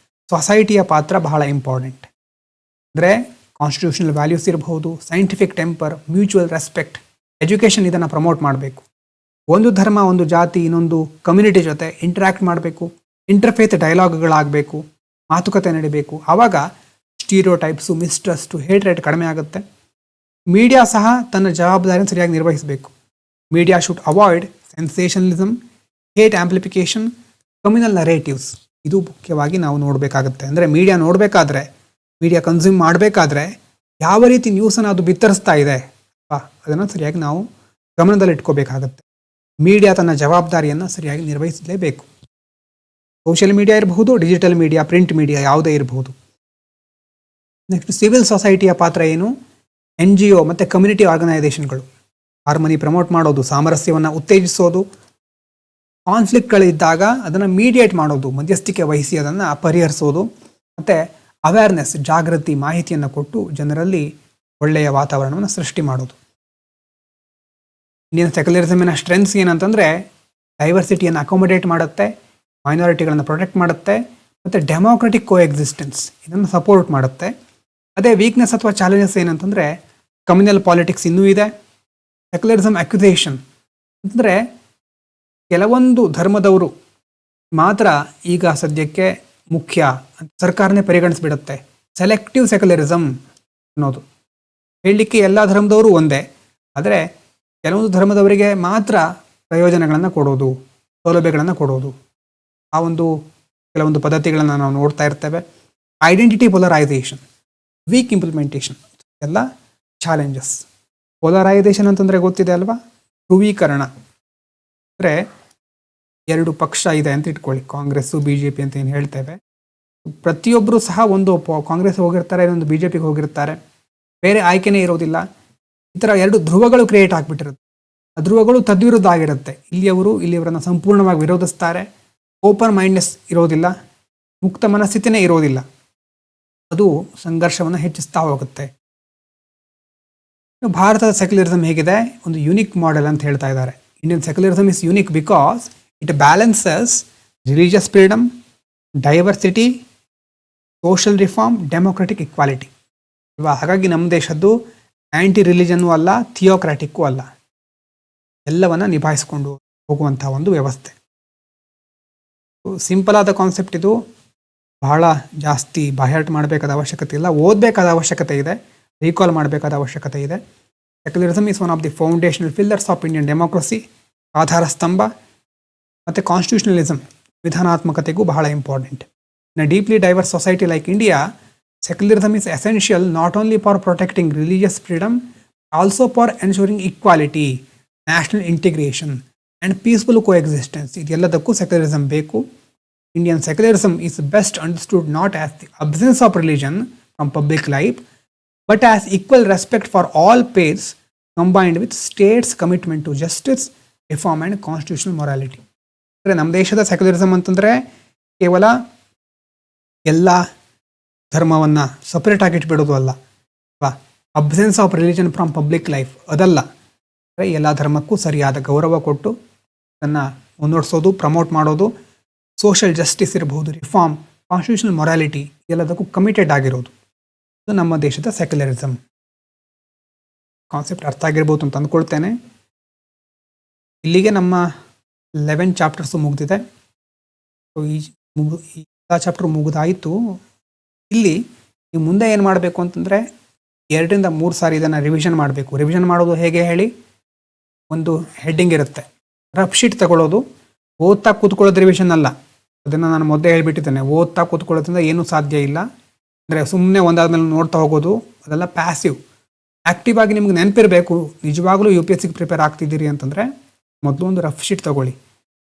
ಸೊಸೈಟಿಯ ಪಾತ್ರ ಬಹಳ ಇಂಪಾರ್ಟೆಂಟ್. ಅಂದರೆ ಕಾನ್ಸ್ಟಿಟ್ಯೂಷನಲ್ ವ್ಯಾಲ್ಯೂಸ್ ಇರಬಹುದು, scientific temper, mutual respect, education, ಇದನ್ನು ಪ್ರಮೋಟ್ ಮಾಡಬೇಕು. ಒಂದು ಧರ್ಮ, ಒಂದು ಜಾತಿ ಇನ್ನೊಂದು ಕಮ್ಯುನಿಟಿ ಜೊತೆ ಇಂಟ್ರ್ಯಾಕ್ಟ್ ಮಾಡಬೇಕು, ಇಂಟರ್ಫೇತ್ ಡೈಲಾಗ್ಗಳಾಗಬೇಕು, ಮಾತುಕತೆ ನಡಿಬೇಕು. ಆವಾಗ ಸ್ಟೀರಿಯೋಟೈಪ್ಸು, ಮಿಸ್ಟ್ರಸ್ಟು, ಹೇಟ್ರೇಟ್ ಕಡಿಮೆ ಆಗುತ್ತೆ. ಮೀಡಿಯಾ ಸಹ ತನ್ನ ಜವಾಬ್ದಾರಿಯನ್ನು ಸರಿಯಾಗಿ ನಿರ್ವಹಿಸಬೇಕು. Media should avoid ಸೆನ್ಸೇಷನಲಿಸಮ್, hate amplification, communal narratives. ಇದು ಮುಖ್ಯವಾಗಿ ನಾವು ನೋಡಬೇಕಾಗುತ್ತೆ. ಅಂದರೆ ಮೀಡಿಯಾ ಕನ್ಸ್ಯೂಮ್ ಮಾಡಬೇಕಾದ್ರೆ ಯಾವ ರೀತಿ ನ್ಯೂಸನ್ನು ಅದು ಬಿತ್ತರಿಸ್ತಾ ಇದೆ ಅದನ್ನು ಸರಿಯಾಗಿ ನಾವು ಗಮನದಲ್ಲಿಟ್ಕೋಬೇಕಾಗತ್ತೆ. ಮೀಡಿಯಾ ತನ್ನ ಜವಾಬ್ದಾರಿಯನ್ನು ಸರಿಯಾಗಿ ನಿರ್ವಹಿಸಲೇಬೇಕು. ಸೋಷಿಯಲ್ ಮೀಡಿಯಾ ಇರಬಹುದು, ಡಿಜಿಟಲ್ ಮೀಡಿಯಾ, ಪ್ರಿಂಟ್ ಮೀಡಿಯಾ, ಯಾವುದೇ ಇರಬಹುದು. ನೆಕ್ಸ್ಟ್ ಸಿವಿಲ್ ಸೊಸೈಟಿಯ ಪಾತ್ರ ಏನು? NGO ಮತ್ತು ಕಮ್ಯುನಿಟಿ ಆರ್ಗನೈಸೇಷನ್ಗಳು ಹಾರ್ಮನಿ ಪ್ರಮೋಟ್ ಮಾಡೋದು, ಸಾಮರಸ್ಯವನ್ನು ಉತ್ತೇಜಿಸೋದು, ಕಾನ್ಫ್ಲಿಕ್ಟ್ಗಳಿದ್ದಾಗ ಅದನ್ನು ಮೀಡಿಯೇಟ್ ಮಾಡೋದು, ಮಧ್ಯಸ್ಥಿಕೆ ವಹಿಸಿ ಅದನ್ನು ಪರಿಹರಿಸೋದು, ಮತ್ತು ಅವೇರ್ನೆಸ್, ಜಾಗೃತಿ, ಮಾಹಿತಿಯನ್ನು ಕೊಟ್ಟು ಜನರಲ್ಲಿ ಒಳ್ಳೆಯ ವಾತಾವರಣವನ್ನು ಸೃಷ್ಟಿ ಮಾಡೋದು. ಇಂಡಿಯನ್ ಸೆಕ್ಯುಲರಿಸಮಿನ ಸ್ಟ್ರೆಂತ್ಸ್ ಏನಂತಂದರೆ, ಡೈವರ್ಸಿಟಿಯನ್ನು ಅಕೊಮಡೇಟ್ ಮಾಡುತ್ತೆ, ಮೈನಾರಿಟಿಗಳನ್ನು ಪ್ರೊಟೆಕ್ಟ್ ಮಾಡುತ್ತೆ, ಮತ್ತು ಡೆಮೋಕ್ರೆಟಿಕ್ ಕೋ ಎಕ್ಸಿಸ್ಟೆನ್ಸ್ ಇದನ್ನು ಸಪೋರ್ಟ್ ಮಾಡುತ್ತೆ. ಅದೇ ವೀಕ್ನೆಸ್ ಅಥವಾ ಚಾಲೆಂಜಸ್ ಏನಂತಂದರೆ, ಕಮ್ಯುನಲ್ ಪಾಲಿಟಿಕ್ಸ್ ಇನ್ನೂ ಇದೆ. ಸೆಕ್ಯುಲರಿಸಮ್ ಅಕ್ಯುಸೇಷನ್ ಅಂತಂದರೆ, ಕೆಲವೊಂದು ಧರ್ಮದವರು ಮಾತ್ರ ಈಗ ಸದ್ಯಕ್ಕೆ ಮುಖ್ಯ ಅಂತ ಸರ್ಕಾರನೇ ಪರಿಗಣಿಸ್ಬಿಡುತ್ತೆ. ಸೆಲೆಕ್ಟಿವ್ ಸೆಕ್ಯುಲರಿಸಮ್ ಅನ್ನೋದು ಹೇಳಲಿಕ್ಕೆ ಎಲ್ಲ ಧರ್ಮದವರು ಒಂದೇ, ಆದರೆ ಕೆಲವೊಂದು ಧರ್ಮದವರಿಗೆ ಮಾತ್ರ ಪ್ರಯೋಜನಗಳನ್ನು ಕೊಡೋದು, ಸೌಲಭ್ಯಗಳನ್ನು ಕೊಡೋದು, ಆ ಒಂದು ಕೆಲವೊಂದು ಪದ್ಧತಿಗಳನ್ನು ನಾವು ನೋಡ್ತಾ ಇರ್ತೇವೆ. ಐಡೆಂಟಿಟಿ ಪೊಲರೈಸೇಷನ್, ವೀಕ್ ಇಂಪ್ಲಿಮೆಂಟೇಷನ್ ಎಲ್ಲ ಚಾಲೆಂಜಸ್. ಪೊಲರೈಸೇಷನ್ ಅಂತಂದರೆ ಗೊತ್ತಿದೆ ಅಲ್ವಾ, ಧ್ರುವೀಕರಣ. ಅಂದರೆ ಎರಡು ಪಕ್ಷ ಇದೆ ಅಂತ ಇಟ್ಕೊಳ್ಳಿ, ಕಾಂಗ್ರೆಸ್ಸು BJP ಅಂತ ಏನು ಹೇಳ್ತೇವೆ. ಪ್ರತಿಯೊಬ್ಬರು ಸಹ ಒಂದು ಕಾಂಗ್ರೆಸ್ ಹೋಗಿರ್ತಾರೆ, ಇನ್ನೊಂದು BJPಗೆ ಹೋಗಿರ್ತಾರೆ, ಬೇರೆ ಆಯ್ಕೆನೇ ಇರೋದಿಲ್ಲ. ಈ ಥರ ಎರಡು ಧ್ರುವಗಳು ಕ್ರಿಯೇಟ್ ಆಗಿಬಿಟ್ಟಿರುತ್ತೆ. ಆ ಧ್ರುವಗಳು ತದ್ವಿರುದ್ಧ ಆಗಿರುತ್ತೆ. ಇಲ್ಲಿಯವರನ್ನು ಸಂಪೂರ್ಣವಾಗಿ ವಿರೋಧಿಸ್ತಾರೆ. ಓಪನ್ ಮೈಂಡ್ನೆಸ್ ಇರೋದಿಲ್ಲ, ಮುಕ್ತ ಮನಸ್ಥಿತಿನೇ ಇರೋದಿಲ್ಲ. ಅದು ಸಂಘರ್ಷವನ್ನು ಹೆಚ್ಚಿಸ್ತಾ ಹೋಗುತ್ತೆ. ಭಾರತದ ಸೆಕ್ಯುಲರಿಸಮ್ ಹೇಗಿದೆ, ಒಂದು ಯುನಿಕ್ ಮಾಡೆಲ್ ಅಂತ ಹೇಳ್ತಾ ಇದ್ದಾರೆ. Indian secularism is unique because it balances religious freedom, diversity, social reform, democratic equality ಅಲ್ವಾ. ಹಾಗಾಗಿ ನಮ್ಮ ದೇಶದ್ದು ಆ್ಯಂಟಿ ರಿಲಿಜನ್ನೂ ಅಲ್ಲ, ಥಿಯೋಕ್ರಾಟಿಕ್ಕೂ ಅಲ್ಲ, ಎಲ್ಲವನ್ನು ನಿಭಾಯಿಸಿಕೊಂಡು ಹೋಗುವಂಥ ಒಂದು ವ್ಯವಸ್ಥೆ. ಸಿಂಪಲ್ ಆದ ಕಾನ್ಸೆಪ್ಟ್ ಇದು. ಬಹಳ ಜಾಸ್ತಿ ಬಾಯ್ಹಾರ್ಟ್ ಮಾಡಬೇಕಾದ ಅವಶ್ಯಕತೆ ಇಲ್ಲ, ಓದಬೇಕಾದ ಅವಶ್ಯಕತೆ ಇದೆ, ರೀಕಾಲ್ ಮಾಡಬೇಕಾದ ಅವಶ್ಯಕತೆ ಇದೆ. Secularism is one of the foundational pillars of Indian democracy. ಆಧಾರ ಸ್ತಂಭ. ಮತ್ತು ಕಾನ್ಸ್ಟಿಟ್ಯೂಷನಲಿಸಮ್, ವಿಧಾನಾತ್ಮಕತೆಗೂ ಬಹಳ important. In a deeply diverse society like India, secularism is essential not only for protecting religious freedom, also for ensuring equality, national integration and peaceful coexistence. ಇದೆಲ್ಲದಕ್ಕೂ secularism ಬೇಕು. Indian secularism is best understood not as the absence of religion from public life, but as equal respect for all faiths combined with state's commitment to justice, reform and constitutional morality. ಅಂದರೆ ನಮ್ಮ ದೇಶದ secularism ಅಂತಂದರೆ ಕೇವಲ ಎಲ್ಲ ಧರ್ಮವನ್ನು separate ಆಗಿ ಇಟ್ಬಿಡೋದು ಅಲ್ಲ, absence of religion from public life ಅದಲ್ಲ. ಎಲ್ಲ ಧರ್ಮಕ್ಕೂ ಸರಿಯಾದ ಗೌರವ ಕೊಟ್ಟು ಅದನ್ನು ಮುನ್ನಡೆಸೋದು, ಪ್ರಮೋಟ್ ಮಾಡೋದು, ಸೋಷಿಯಲ್ ಜಸ್ಟಿಸ್ ಇರಬಹುದು, ರಿಫಾರ್ಮ್, ಕಾನ್ಸ್ಟಿಟ್ಯೂಷನಲ್ ಮೊರಾಲಿಟಿ ಎಲ್ಲದಕ್ಕೂ ಕಮಿಟೆಡ್ ಆಗಿರೋದು. ಇದು ನಮ್ಮ ದೇಶದ ಸೆಕ್ಯುಲರಿಸಮ್. ಕಾನ್ಸೆಪ್ಟ್ ಅರ್ಥ ಆಗಿರ್ಬೋದು ಅಂತ ಅಂದ್ಕೊಳ್ತೇನೆ. ಇಲ್ಲಿಗೆ ನಮ್ಮ 11 ಚಾಪ್ಟರ್ಸು ಮುಗಿದಿದೆ. ಈ ಚಾಪ್ಟರ್ ಮುಗಿದಾಯಿತು. ಇಲ್ಲಿ ನೀವು ಮುಂದೆ ಏನು ಮಾಡಬೇಕು ಅಂತಂದರೆ 2 ರಿಂದ 3 ಸಾರಿ ಇದನ್ನು ರಿವಿಷನ್ ಮಾಡಬೇಕು. ರಿವಿಷನ್ ಮಾಡೋದು ಹೇಗೆ ಹೇಳಿ, ಒಂದು ಹೆಡ್ಡಿಂಗ್ ಇರುತ್ತೆ, ರಫ್ ಶೀಟ್ ತಗೊಳ್ಳೋದು. ಓದ್ತಾ ಕೂತ್ಕೊಳ್ಳೋದು ರಿವಿಷನ್ ಅಲ್ಲ, ಅದನ್ನು ನಾನು ಮೊದಲೇ ಹೇಳ್ಬಿಟ್ಟಿದ್ದೇನೆ. ಓದ್ತಾ ಕೂತ್ಕೊಳ್ಳೋದ್ರಿಂದ ಏನೂ ಸಾಧ್ಯ ಇಲ್ಲ. ಅಂದರೆ ಸುಮ್ಮನೆ ಒಂದಾದ್ಮೇಲೆ ನೋಡ್ತಾ ಹೋಗೋದು ಅದೆಲ್ಲ ಪ್ಯಾಸಿವ್. ಆ್ಯಕ್ಟಿವ್ ಆಗಿ ನಿಮ್ಗೆ ನೆನಪಿರಬೇಕು, ನಿಜವಾಗ್ಲೂ UPSCಗೆ ಪ್ರಿಪೇರ್ ಆಗ್ತಿದ್ದೀರಿ ಅಂತಂದರೆ ಮೊದಲು ಒಂದು ರಫ್ ಶೀಟ್ ತಗೊಳ್ಳಿ.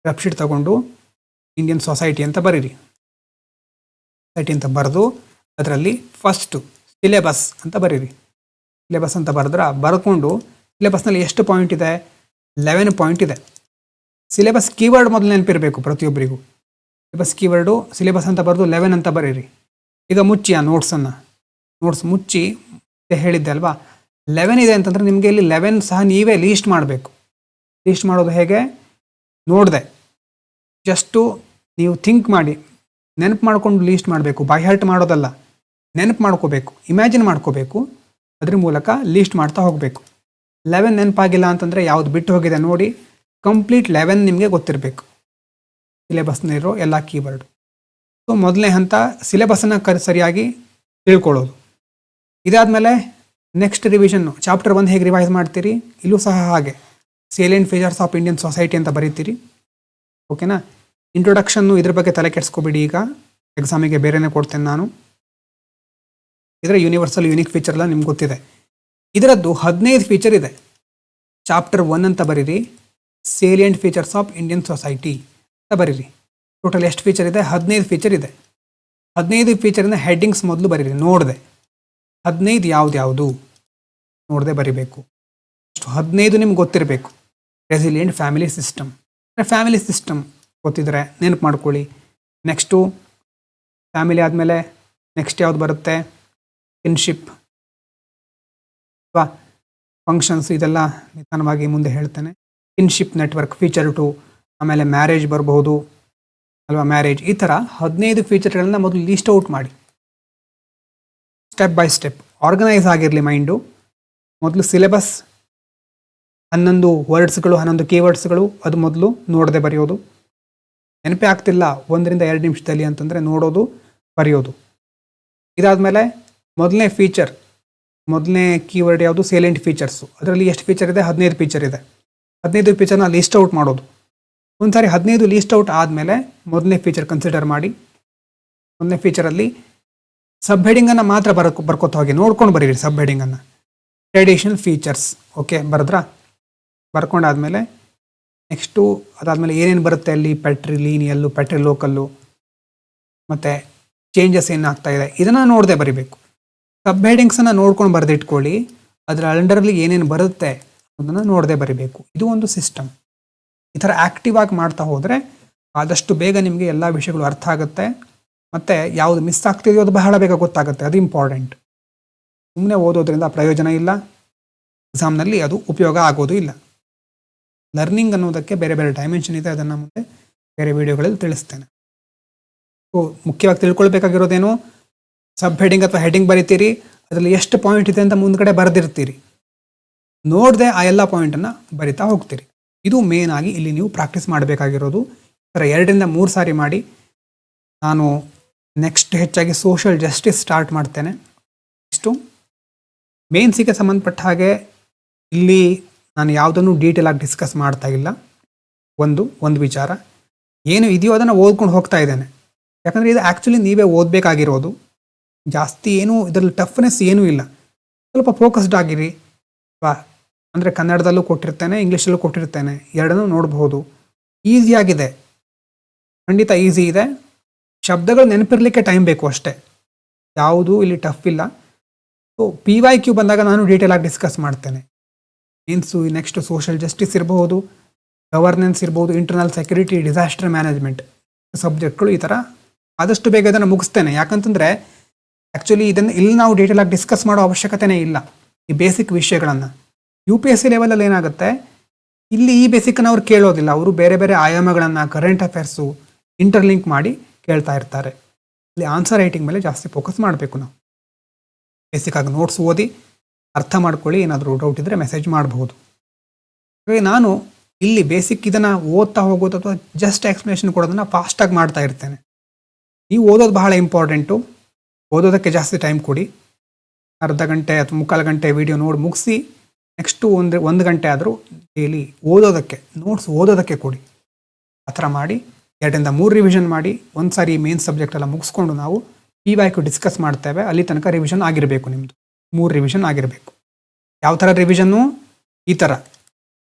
ರಫ್ ಶೀಟ್ ತಗೊಂಡು ಇಂಡಿಯನ್ ಸೊಸೈಟಿ ಅಂತ ಬರೀರಿ. ಸೊಸೈಟಿ ಅಂತ ಬರೆದು ಅದರಲ್ಲಿ ಫಸ್ಟು ಸಿಲೆಬಸ್ ಅಂತ ಬರೀರಿ. ಸಿಲೆಬಸ್ ಅಂತ ಬರ್ಕೊಂಡು ಸಿಲೆಬಸ್ನಲ್ಲಿ ಎಷ್ಟು ಪಾಯಿಂಟ್ ಇದೆ, 11 ಪಾಯಿಂಟ್ ಇದೆ. ಸಿಲೆಬಸ್ ಕೀವರ್ಡ್ ಮೊದಲು ನೆನಪಿರಬೇಕು ಪ್ರತಿಯೊಬ್ಬರಿಗೂ. ಸಿಲೆಬಸ್ ಕೀವರ್ಡು ಸಿಲೆಬಸ್ ಅಂತ ಬರೆದು 11 ಅಂತ ಬರೀರಿ. ಈಗ ಮುಚ್ಚಿ ಆ ನೋಟ್ಸ್ ಮುಚ್ಚಿ ಹೇಳಿದ್ದೆ ಅಲ್ವಾ, 11 ಇದೆ ಅಂತಂದರೆ ನಿಮಗೆ ಇಲ್ಲಿ 11 ಸಹ ನೀವೇ ಲೀಸ್ಟ್ ಮಾಡಬೇಕು. ಲೀಸ್ಟ್ ಮಾಡೋದು ಹೇಗೆ ನೋಡಿದೆ, ಜಸ್ಟು ನೀವು ಥಿಂಕ್ ಮಾಡಿ ನೆನಪು ಮಾಡ್ಕೊಂಡು ಲೀಸ್ಟ್ ಮಾಡಬೇಕು. ಬಾಯ್ಹಾರ್ಟ್ ಮಾಡೋದಲ್ಲ, ನೆನಪು ಮಾಡ್ಕೋಬೇಕು, ಇಮ್ಯಾಜಿನ್ ಮಾಡ್ಕೋಬೇಕು. ಅದ್ರ ಮೂಲಕ ಲೀಸ್ಟ್ ಮಾಡ್ತಾ ಹೋಗಬೇಕು. 11 ನೆನಪಾಗಿಲ್ಲ ಅಂತಂದರೆ ಯಾವುದು ಬಿಟ್ಟು ಹೋಗಿದೆ ನೋಡಿ. ಕಂಪ್ಲೀಟ್ 11 ನಿಮಗೆ ಗೊತ್ತಿರಬೇಕು, ಸಿಲೆಬಸ್ನಲ್ಲಿರೋ ಎಲ್ಲ ಕೀವರ್ಡು. ಸೊ ಮೊದಲನೇ ಹಂತ ಸಿಲೆಬಸ್ಸನ್ನು ಸರಿಯಾಗಿ ತಿಳ್ಕೊಳ್ಳೋದು. ಇದಾದಮೇಲೆ ನೆಕ್ಸ್ಟ್ ರಿವಿಷನ್ನು, ಚಾಪ್ಟರ್ 1 ಹೇಗೆ ರಿವೈಸ್ ಮಾಡ್ತೀರಿ, ಇಲ್ಲೂ ಸಹ ಹಾಗೆ salient features of Indian society ಅಂತ ಬರೀತೀರಿ. ಓಕೆನಾ. ಇಂಟ್ರೊಡಕ್ಷನ್ನು ಇದ್ರ ಬಗ್ಗೆ ತಲೆ ಕೆಡಿಸ್ಕೊಬೇಡಿ, ಈಗ ಎಕ್ಸಾಮಿಗೆ ಬೇರೆನೇ ಕೊಡ್ತೇನೆ ನಾನು. ಇದರ ಯೂನಿವರ್ಸಲ್ ಯೂನಿಕ್ ಫೀಚರ್ ಎಲ್ಲ ನಿಮ್ಗೆ ಗೊತ್ತಿದೆ. ಇದರದ್ದು 15 ಫೀಚರ್ ಇದೆ. ಚಾಪ್ಟರ್ 1 ಅಂತ ಬರೀರಿ, salient features of Indian society ಅಂತ ಬರೀರಿ. ಟೋಟಲ್ ಎಷ್ಟು ಫೀಚರ್ ಇದೆ, 15 ಫೀಚರ್ ಇದೆ. 15 ಫೀಚರಿಂದ ಹೆಡ್ಡಿಂಗ್ಸ್ ಮೊದಲು ಬರೀರಿ. ನೋಡಿದೆ 15 ಯಾವ್ದು ನೋಡದೆ ಬರಿಬೇಕು. ಅಷ್ಟು 15 ನಿಮ್ಗೆ ಗೊತ್ತಿರಬೇಕು. Resilient family system, family system ಗೊತ್ತಿದ್ರೆ ನೆನಪು ಮಾಡ್ಕೊಳ್ಳಿ. ನೆಕ್ಸ್ಟು ಫ್ಯಾಮಿಲಿ ಆದಮೇಲೆ ನೆಕ್ಸ್ಟ್ ಯಾವ್ದು ಬರುತ್ತೆ, ಕಿನ್ಶಿಪ್ ಅಥವಾ ಫಂಕ್ಷನ್ಸ್, ಇದೆಲ್ಲ ನಿಧಾನವಾಗಿ ಮುಂದೆ ಹೇಳ್ತೇನೆ. ಕಿನ್ಶಿಪ್ ನೆಟ್ವರ್ಕ್ ಫೀಚರ್ 2, ಆಮೇಲೆ ಮ್ಯಾರೇಜ್ ಬರಬಹುದು ಅಲ್ವಾ, ಮ್ಯಾರೇಜ್. ಈ ಥರ 15 ಫೀಚರ್ಗಳನ್ನ ಮೊದಲು ಲೀಸ್ಟ್ ಔಟ್ ಮಾಡಿ. ಸ್ಟೆಪ್ ಬೈ ಸ್ಟೆಪ್ ಆರ್ಗನೈಸ್ ಆಗಿರಲಿ ಮೈಂಡು. ಮೊದಲು ಸಿಲೆಬಸ್ 11 ವರ್ಡ್ಸ್ಗಳು, 11 ಕೀವರ್ಡ್ಸ್ಗಳು, ಅದು ಮೊದಲು ನೋಡದೆ ಬರೆಯೋದು. ನೆನಪೇ ಆಗ್ತಿಲ್ಲ 1 ರಿಂದ 2 ನಿಮಿಷದಲ್ಲಿ ಅಂತಂದರೆ ನೋಡೋದು, ಬರೆಯೋದು. ಇದಾದಮೇಲೆ ಮೊದಲನೇ ಫೀಚರ್ ಮೊದಲನೇ ಕೀವರ್ಡ್ ಯಾವುದು? ಸೇಲೆಂಟ್ ಫೀಚರ್ಸು. ಅದರಲ್ಲಿ ಎಷ್ಟು ಫೀಚರ್ ಇದೆ? 15 ಫೀಚರ್ ಇದೆ. 15 ಫೀಚರ್ನ ಲೀಸ್ಟ್ ಔಟ್ ಮಾಡೋದು. ಒಂದು ಸಾರಿ 15 ಲೀಸ್ಟ್ ಔಟ್ ಆದಮೇಲೆ ಮೊದಲನೇ ಫೀಚರ್ ಕನ್ಸಿಡರ್ ಮಾಡಿ. ಮೊದಲನೇ ಫೀಚರಲ್ಲಿ ಸಬ್ ಹೆಡಿಂಗನ್ನು ಮಾತ್ರ ಬರ್ಕೋತ ಹೋಗಿ, ನೋಡ್ಕೊಂಡು ಬರೀರಿ ಸಬ್ ಹೆಡಿಂಗನ್ನು. ಟ್ರೆಡಿಷನಲ್ ಫೀಚರ್ಸ್, ಓಕೆ ಬರೆದ್ರಾ? ಬರ್ಕೊಂಡಾದ್ಮೇಲೆ ನೆಕ್ಸ್ಟು ಅದಾದಮೇಲೆ ಏನೇನು ಬರುತ್ತೆ ಅಲ್ಲಿ? ಪೆಟ್ರಿ ಲೀನಿಯಲ್ಲು, ಪೆಟ್ರಿ ಲೋಕಲ್ಲು, ಮತ್ತು ಚೇಂಜಸ್ ಏನಾಗ್ತಾ ಇದೆ ಇದನ್ನು ನೋಡದೆ ಬರಿಬೇಕು. ಸಬ್ ಹೆಡಿಂಗ್ಸನ್ನು ನೋಡ್ಕೊಂಡು ಬರೆದಿಟ್ಕೊಳ್ಳಿ. ಅದರ ಅಂಡರಲ್ಲಿ ಏನೇನು ಬರುತ್ತೆ ಅದನ್ನು ನೋಡದೆ ಬರಿಬೇಕು. ಇದು ಒಂದು ಸಿಸ್ಟಮ್. ಈ ಥರ ಆ್ಯಕ್ಟಿವ್ ಆಗಿ ಮಾಡ್ತಾ ಹೋದರೆ ಆದಷ್ಟು ಬೇಗ ನಿಮಗೆ ಎಲ್ಲ ವಿಷಯಗಳು ಅರ್ಥ ಆಗುತ್ತೆ. ಮತ್ತು ಯಾವುದು ಮಿಸ್ ಆಗ್ತಿದೆಯೋ ಅದು ಬಹಳ ಬೇಗ ಗೊತ್ತಾಗುತ್ತೆ. ಅದು ಇಂಪಾರ್ಟೆಂಟ್. ಸುಮ್ಮನೆ ಓದೋದ್ರಿಂದ ಪ್ರಯೋಜನ ಇಲ್ಲ, ಎಕ್ಸಾಮ್ನಲ್ಲಿ ಅದು ಉಪಯೋಗ ಆಗೋದು ಇಲ್ಲ. ಲರ್ನಿಂಗ್ ಅನ್ನೋದಕ್ಕೆ ಬೇರೆ ಬೇರೆ ಡೈಮೆನ್ಷನ್ ಇದೆ, ಅದನ್ನು ಮುಂದೆ ಬೇರೆ ವಿಡಿಯೋಗಳಲ್ಲಿ ತಿಳಿಸ್ತೇನೆ. ಸೊ ಮುಖ್ಯವಾಗಿ ತಿಳ್ಕೊಳ್ಬೇಕಾಗಿರೋದೇನು? ಸಬ್ ಹೆಡಿಂಗ್ ಅಥವಾ ಹೆಡಿಂಗ್ ಬರಿತೀರಿ, ಅದರಲ್ಲಿ ಎಷ್ಟು ಪಾಯಿಂಟ್ ಇದೆ ಅಂತ ಮುಂದ್ಗಡೆ ಬರೆದಿರ್ತೀರಿ. ನೋಡದೆ ಆ ಎಲ್ಲ ಪಾಯಿಂಟನ್ನು ಬರಿತಾ ಹೋಗ್ತೀರಿ. ಇದು ಮೇನ್ ಆಗಿ ಇಲ್ಲಿ ನೀವು ಪ್ರಾಕ್ಟೀಸ್ ಮಾಡಬೇಕಾಗಿರೋದು. ಥರ 2ರಿಂದ 3 ಸಾರಿ ಮಾಡಿ. ನಾನು ನೆಕ್ಸ್ಟ್ ಹೆಚ್ಚಾಗಿ ಸೋಷಿಯಲ್ ಜಸ್ಟಿಸ್ ಸ್ಟಾರ್ಟ್ ಮಾಡ್ತೇನೆ. ನೆಕ್ಸ್ಟು ಮೇನ್ಸಿಗೆ ಸಂಬಂಧಪಟ್ಟ ಹಾಗೆ ಇಲ್ಲಿ ನಾನು ಯಾವುದನ್ನು ಡೀಟೇಲ್ ಆಗಿ ಡಿಸ್ಕಸ್ ಮಾಡ್ತಾ ಇಲ್ಲ. ಒಂದು ವಿಚಾರ ಏನು ಇದೆಯೋ ಅದನ್ನು ಓದ್ಕೊಂಡು ಹೋಗ್ತಾ ಇದ್ದೇನೆ. ಯಾಕಂದರೆ ಇದು ಆ್ಯಕ್ಚುಲಿ ನೀವೇ ಓದಬೇಕಾಗಿರೋದು. ಜಾಸ್ತಿ ಏನೂ ಇದರಲ್ಲಿ ಟಫ್ನೆಸ್ ಏನೂ ಇಲ್ಲ. ಸ್ವಲ್ಪ ಫೋಕಸ್ಡ್ ಆಗಿರಿ. ಅಂದರೆ ಕನ್ನಡದಲ್ಲೂ ಕೊಟ್ಟಿರ್ತೇನೆ, ಇಂಗ್ಲೀಷಲ್ಲೂ ಕೊಟ್ಟಿರ್ತೇನೆ, ಎರಡನ್ನೂ ನೋಡ್ಬೋದು. ಈಸಿಯಾಗಿದೆ, ಖಂಡಿತ ಈಸಿ ಇದೆ. ಶಬ್ದಗಳು ನೆನಪಿರಲಿಕ್ಕೆ ಟೈಮ್ ಬೇಕು ಅಷ್ಟೇ, ಯಾವುದೂ ಇಲ್ಲಿ ಟಫ್ ಇಲ್ಲ. ಸೊ PYQ ಬಂದಾಗ ನಾನು ಡೀಟೇಲಾಗಿ ಡಿಸ್ಕಸ್ ಮಾಡ್ತೇನೆ. ಮೀನ್ಸು ನೆಕ್ಸ್ಟ್ ಸೋಷಿಯಲ್ ಜಸ್ಟಿಸ್ ಇರಬಹುದು, ಗವರ್ನೆನ್ಸ್ ಇರ್ಬೋದು, ಇಂಟರ್ನಲ್ ಸೆಕ್ಯೂರಿಟಿ, ಡಿಸಾಸ್ಟರ್ ಮ್ಯಾನೇಜ್ಮೆಂಟ್ ಸಬ್ಜೆಕ್ಟ್ಗಳು. ಈ ಥರ ಆದಷ್ಟು ಬೇಗ ಇದನ್ನು ಮುಗಿಸ್ತೇನೆ. ಯಾಕಂತಂದರೆ ಆ್ಯಕ್ಚುಲಿ ಇದನ್ನು ಇಲ್ಲಿ ನಾವು ಡೀಟೇಲಾಗಿ ಡಿಸ್ಕಸ್ ಮಾಡೋ ಅವಶ್ಯಕತೆನೇ ಇಲ್ಲ. ಈ ಬೇಸಿಕ್ ವಿಷಯಗಳನ್ನು UPSC ಲೆವೆಲಲ್ಲಿ ಏನಾಗುತ್ತೆ, ಇಲ್ಲಿ ಈ ಬೇಸಿಕನ್ನು ಅವ್ರು ಕೇಳೋದಿಲ್ಲ. ಅವರು ಬೇರೆ ಬೇರೆ ಆಯಾಮಗಳನ್ನು, ಕರೆಂಟ್ ಅಫೇರ್ಸು ಇಂಟರ್ಲಿಂಕ್ ಮಾಡಿ ಕೇಳ್ತಾ ಇರ್ತಾರೆ. ಇಲ್ಲಿ ಆನ್ಸರ್ ರೈಟಿಂಗ್ ಮೇಲೆ ಜಾಸ್ತಿ ಫೋಕಸ್ ಮಾಡಬೇಕು ನಾವು. ಬೇಸಿಕ್ಕಾಗಿ ನೋಟ್ಸ್ ಓದಿ ಅರ್ಥ ಮಾಡ್ಕೊಳ್ಳಿ. ಏನಾದರೂ ಡೌಟ್ ಇದ್ದರೆ ಮೆಸೇಜ್ ಮಾಡಬಹುದು. ಹಾಗಾಗಿ ನಾನು ಇಲ್ಲಿ ಬೇಸಿಕ್ ಇದನ್ನು ಓದ್ತಾ ಹೋಗೋದು ಅಥವಾ ಜಸ್ಟ್ ಎಕ್ಸ್ಪ್ಲನೇಷನ್ ಕೊಡೋದನ್ನು ಫಾಸ್ಟಾಗಿ ಮಾಡ್ತಾ ಇರ್ತೇನೆ. ನೀವು ಓದೋದು ಬಹಳ ಇಂಪಾರ್ಟೆಂಟು. ಓದೋದಕ್ಕೆ ಜಾಸ್ತಿ ಟೈಮ್ ಕೊಡಿ. ಅರ್ಧ ಗಂಟೆ ಅಥವಾ 3/4 ಗಂಟೆ ವಿಡಿಯೋ ನೋಡಿ ಮುಗಿಸಿ ನೆಕ್ಸ್ಟು ಒಂದು ಗಂಟೆ ಆದರೂ ಡೈಲಿ ಓದೋದಕ್ಕೆ, ನೋಟ್ಸ್ ಓದೋದಕ್ಕೆ ಕೊಡಿ. ಆ ಥರ ಮಾಡಿ 2ರಿಂದ 3 ರಿವಿಷನ್ ಮಾಡಿ. ಒಂದು ಸಾರಿ ಮೇನ್ ಸಬ್ಜೆಕ್ಟ್ ಎಲ್ಲ ಮುಗಿಸ್ಕೊಂಡು ನಾವು PYQ ಡಿಸ್ಕಸ್ ಮಾಡ್ತೇವೆ. ಅಲ್ಲಿ ತನಕ ರಿವಿಷನ್ ಆಗಿರಬೇಕು ನಿಮ್ಮದು. 3 ರಿವಿಷನ್ ಆಗಿರಬೇಕು. ಯಾವ ಥರ ರಿವಿಷನ್ನು? ಈ ಥರ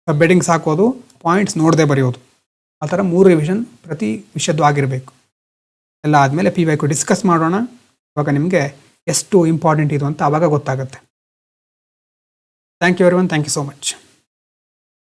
ಸಬ್ ಹೆಡಿಂಗ್ಸ್ ಹಾಕೋದು, ಪಾಯಿಂಟ್ಸ್ ನೋಡದೆ ಬರೆಯೋದು, ಆ ಥರ 3 ರಿವಿಷನ್ ಪ್ರತಿ ವಿಷಯದ್ದು ಆಗಿರಬೇಕು. ಎಲ್ಲ ಆದಮೇಲೆ PYQ ಡಿಸ್ಕಸ್ ಮಾಡೋಣ. ಇವಾಗ ನಿಮಗೆ ಎಷ್ಟು ಇಂಪಾರ್ಟೆಂಟ್ ಇದು ಅಂತ ಆವಾಗ ಗೊತ್ತಾಗುತ್ತೆ. Thank you everyone. Thank you so much.